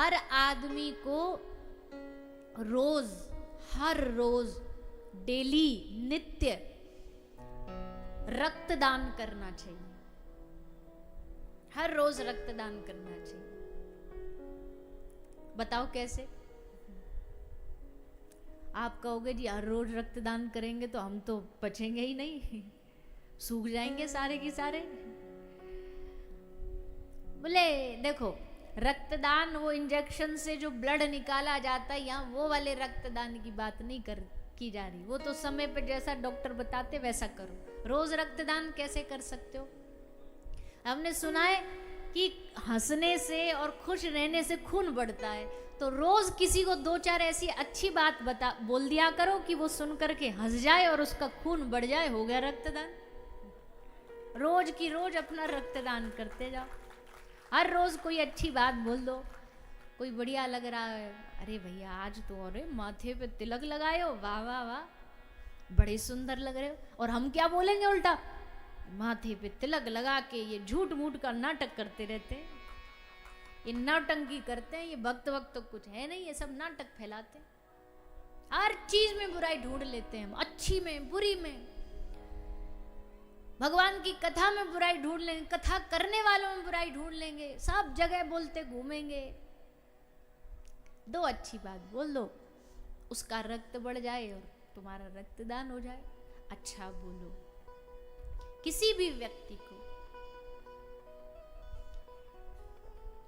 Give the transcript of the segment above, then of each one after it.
हर आदमी को रोज, हर रोज, डेली, नित्य रक्तदान करना चाहिए। हर रोज रक्तदान करना चाहिए। बताओ कैसे? आप कहोगे जी हर रोज रक्तदान करेंगे तो हम तो बचेंगे ही नहीं, सूख जाएंगे सारे के सारे। बोले देखो, रक्तदान वो इंजेक्शन से जो ब्लड निकाला जाता है, यहाँ वो वाले रक्तदान की बात नहीं की जा रही। वो तो समय पे जैसा डॉक्टर बताते वैसा करो। रोज रक्तदान कैसे कर सकते हो? हमने सुना है कि हंसने से और खुश रहने से खून बढ़ता है, तो रोज किसी को दो चार ऐसी अच्छी बात बोल दिया करो कि वो सुन करके हंस जाए और उसका खून बढ़ जाए। हो गया रक्तदान। रोज की रोज अपना रक्तदान करते जाओ। हर रोज कोई अच्छी बात बोल दो। कोई बढ़िया लग रहा है, अरे भैया आज तो अरे माथे पे तिलक लगाए हो, वाह वाह वाह, बड़े सुंदर लग रहे हो। और हम क्या बोलेंगे उल्टा? माथे पे तिलक लगा के ये झूठ मूठ का नाटक करते रहते हैं, ये नौटंकी करते हैं, ये भक्त वक्त तो कुछ है नहीं, ये सब नाटक फैलाते हैं। हर चीज में बुराई ढूंढ लेते हैं हम, अच्छी में बुरी में। भगवान की कथा में बुराई ढूंढ लेंगे, कथा करने वालों में बुराई ढूंढ लेंगे, सब जगह बोलते घूमेंगे। दो अच्छी बात बोल दो, उसका रक्त बढ़ जाए और तुम्हारा रक्तदान हो जाए। अच्छा बोलो किसी भी व्यक्ति को,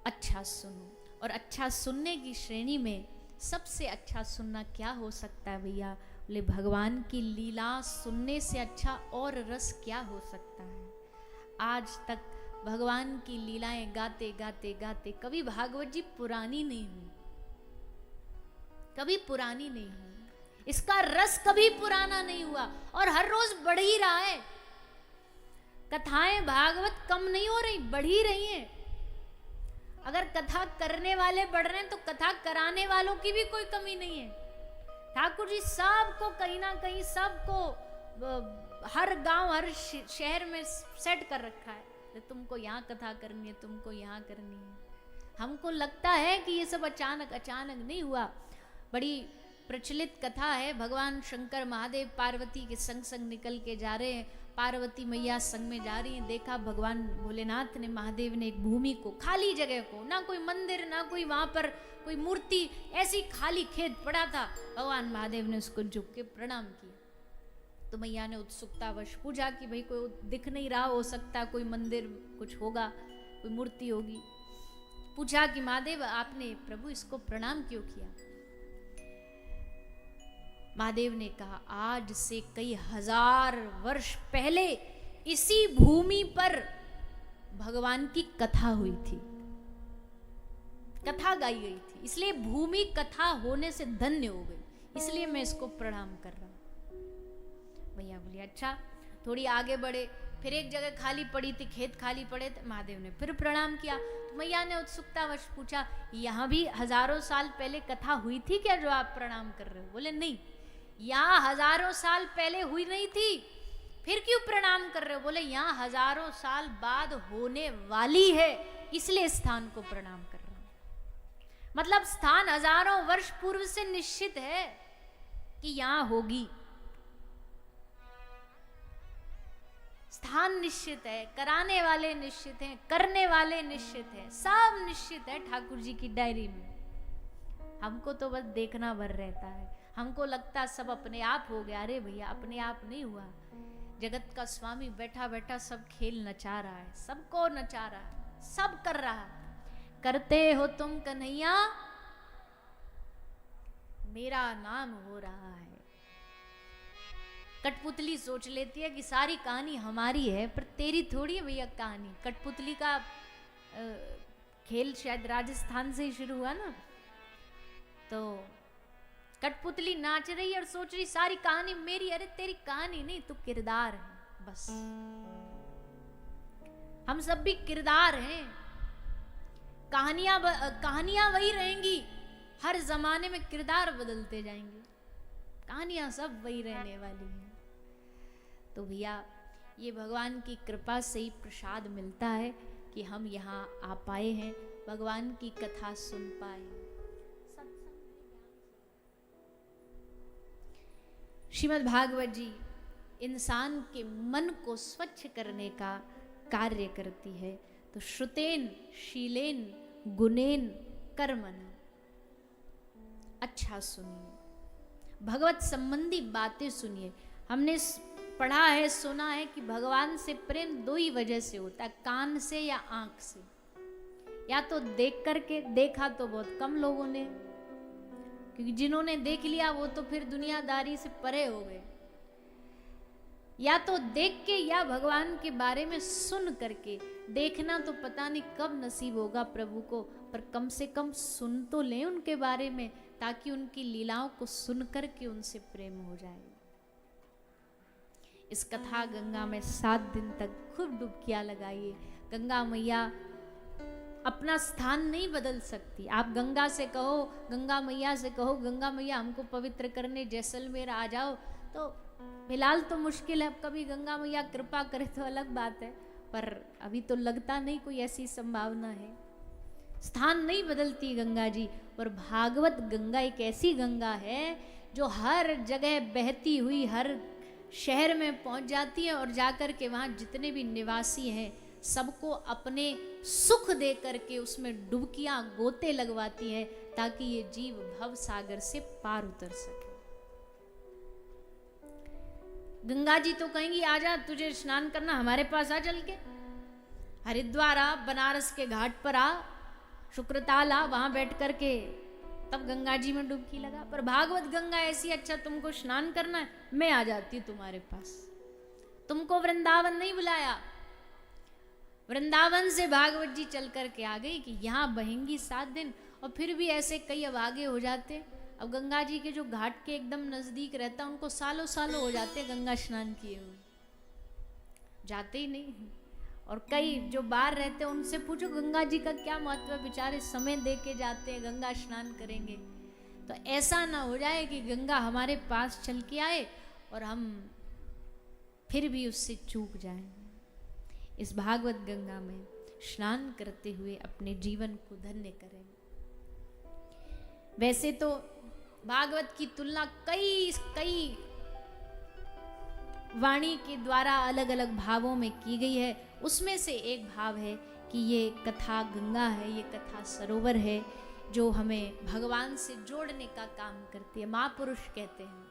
अच्छा सुनो। और अच्छा सुनने की श्रेणी में सबसे अच्छा सुनना क्या हो सकता है भैया? बोले भगवान की लीला सुनने से अच्छा और रस क्या हो सकता है? आज तक भगवान की लीलाएं गाते गाते गाते कभी भागवत जी पुरानी नहीं हुई, कभी पुरानी नहीं हुई, इसका रस कभी पुराना नहीं हुआ और हर रोज बढ़ ही रहा है। कथाएं भागवत कम नहीं हो रही, बढ़ ही रही हैं। अगर कथा करने वाले बढ़ रहे हैं तो कथा कराने वालों की भी कोई कमी नहीं है। ठाकुर जी सबको कहीं ना कहीं, सबको हर गांव हर शहर में सेट कर रखा है। तुमको यहाँ कथा करनी है, तुमको यहाँ करनी है। हमको लगता है कि ये सब अचानक अचानक नहीं हुआ। बड़ी प्रचलित कथा है, भगवान शंकर महादेव पार्वती के संग संग निकल के जा रहे हैं। पार्वती मैया संग में जा रही हैं, देखा भगवान भोलेनाथ ने, महादेव ने एक भूमि को, खाली जगह को, ना कोई मंदिर ना कोई वहां पर कोई मूर्ति, ऐसी खाली खेत पड़ा था। भगवान महादेव ने उसको झुक के प्रणाम किया। तो मैया ने उत्सुकतावश पूछा कि भाई कोई दिख नहीं रहा, हो सकता कोई मंदिर कुछ होगा, कोई मूर्ति होगी। पूछा कि महादेव आपने प्रभु इसको प्रणाम क्यों किया? महादेव ने कहा आज से कई हजार वर्ष पहले इसी भूमि पर भगवान की कथा हुई थी, कथा गाई गई थी, इसलिए भूमि कथा होने से धन्य हो गई, इसलिए मैं इसको प्रणाम कर रहा हूं। भैया बोले अच्छा। थोड़ी आगे बढ़े, फिर एक जगह खाली पड़ी थी, खेत खाली पड़े थे। महादेव ने फिर प्रणाम किया। तो मैया ने उत्सुकतावश पूछा यहां भी हजारों साल पहले कथा हुई थी क्या जो आप प्रणाम कर रहे हो? बोले नहीं, यहाँ हजारों साल पहले हुई नहीं थी, फिर क्यों प्रणाम कर रहे हो? बोले यहाँ हजारों साल बाद होने वाली है, इसलिए स्थान को प्रणाम कर रहा हूं। मतलब स्थान हजारों वर्ष पूर्व से निश्चित है कि यहाँ होगी। स्थान निश्चित है, कराने वाले निश्चित हैं, करने वाले निश्चित हैं, सब निश्चित है ठाकुर जी की डायरी में। हमको तो बस देखना भर रहता है। हमको लगता सब अपने आप हो गया। अरे भैया अपने आप नहीं हुआ। जगत का स्वामी बैठा बैठा सब खेल नचा रहा है, सबको नचा रहा है, सब कर रहा है। करते हो तुम कन्हैया, मेरा नाम हो रहा है। कठपुतली सोच लेती है कि सारी कहानी हमारी है, पर तेरी थोड़ी है भैया कहानी। कठपुतली का खेल शायद राजस्थान से ही शुरू हुआ ना, तो कठपुतली नाच रही है और सोच रही सारी कहानी मेरी। अरे तेरी कहानी नहीं, तू किरदार है बस। हम सब भी किरदार हैं। कहानियां वही रहेंगी, हर जमाने में किरदार बदलते जाएंगे, कहानियां सब वही रहने वाली हैं। तो भैया ये भगवान की कृपा से ही प्रसाद मिलता है कि हम यहाँ आ पाए हैं। भगवान की कथा सुन पाए। श्रीमद् भागवत जी इंसान के मन को स्वच्छ करने का कार्य करती है। तो श्रुतेन शीलेन गुणेन कर्मन, अच्छा सुनिए, भगवत संबंधी बातें सुनिए। हमने पढ़ा है, सुना है कि भगवान से प्रेम दो ही वजह से होता है, कान से या आंख से। या तो देख करके, देखा तो बहुत कम लोगों ने, क्योंकि जिन्होंने देख लिया वो तो फिर दुनियादारी से परे हो गए। या तो देख के या भगवान के बारे में सुन करके। देखना तो पता नहीं कब नसीब होगा प्रभु को, पर कम से कम सुन तो लें उनके बारे में, ताकि उनकी लीलाओं को सुन करके उनसे प्रेम हो जाए। इस कथा गंगा में 7 दिन तक खूब डुबकियां लगाइए। गंगा मैया अपना स्थान नहीं बदल सकती। आप गंगा से कहो, गंगा मैया से कहो, गंगा मैया हमको पवित्र करने जैसलमेर आ जाओ, तो फिलहाल तो मुश्किल है। कभी गंगा मैया कृपा करे तो अलग बात है, पर अभी तो लगता नहीं कोई ऐसी संभावना है। स्थान नहीं बदलती गंगा जी। पर भागवत गंगा एक ऐसी गंगा है जो हर जगह बहती हुई हर शहर में पहुंच जाती है, और जाकर के वहां जितने भी निवासी हैं सबको अपने सुख दे करके उसमें डुबकियां गोते लगवाती है, ताकि ये जीव भव सागर से पार उतर सके। गंगा जी तो कहेंगी आजा, तुझे स्नान करना, हमारे पास आ चल के, हरिद्वार आ, बनारस के घाट पर आ, शुक्रताल आ, वहां बैठ करके तब गंगा जी में डुबकी लगा। पर भागवत गंगा ऐसी, अच्छा तुमको स्नान करना है, मैं आ जाती तुम्हारे पास। तुमको वृंदावन नहीं बुलाया, वृंदावन से भागवत जी चल करके आ गई कि यहाँ बहेंगी 7 दिन। और फिर भी ऐसे कई अब आगे हो जाते। अब गंगा जी के जो घाट के एकदम नजदीक रहता, उनको सालों सालों हो जाते गंगा स्नान किए हुए, जाते ही नहीं। और कई जो बाहर रहते हैं उनसे पूछो गंगा जी का क्या महत्व है, बेचारे समय दे के जाते हैं, गंगा स्नान करेंगे। तो ऐसा ना हो जाए कि गंगा हमारे पास चल के आए और हम फिर भी उससे चूक जाएं। इस भागवत गंगा में स्नान करते हुए अपने जीवन को धन्य करें। वैसे तो भागवत की तुलना कई वाणी के द्वारा अलग अलग भावों में की गई है। उसमें से एक भाव है कि ये कथा गंगा है, ये कथा सरोवर है, जो हमें भगवान से जोड़ने का काम करती है। महापुरुष कहते हैं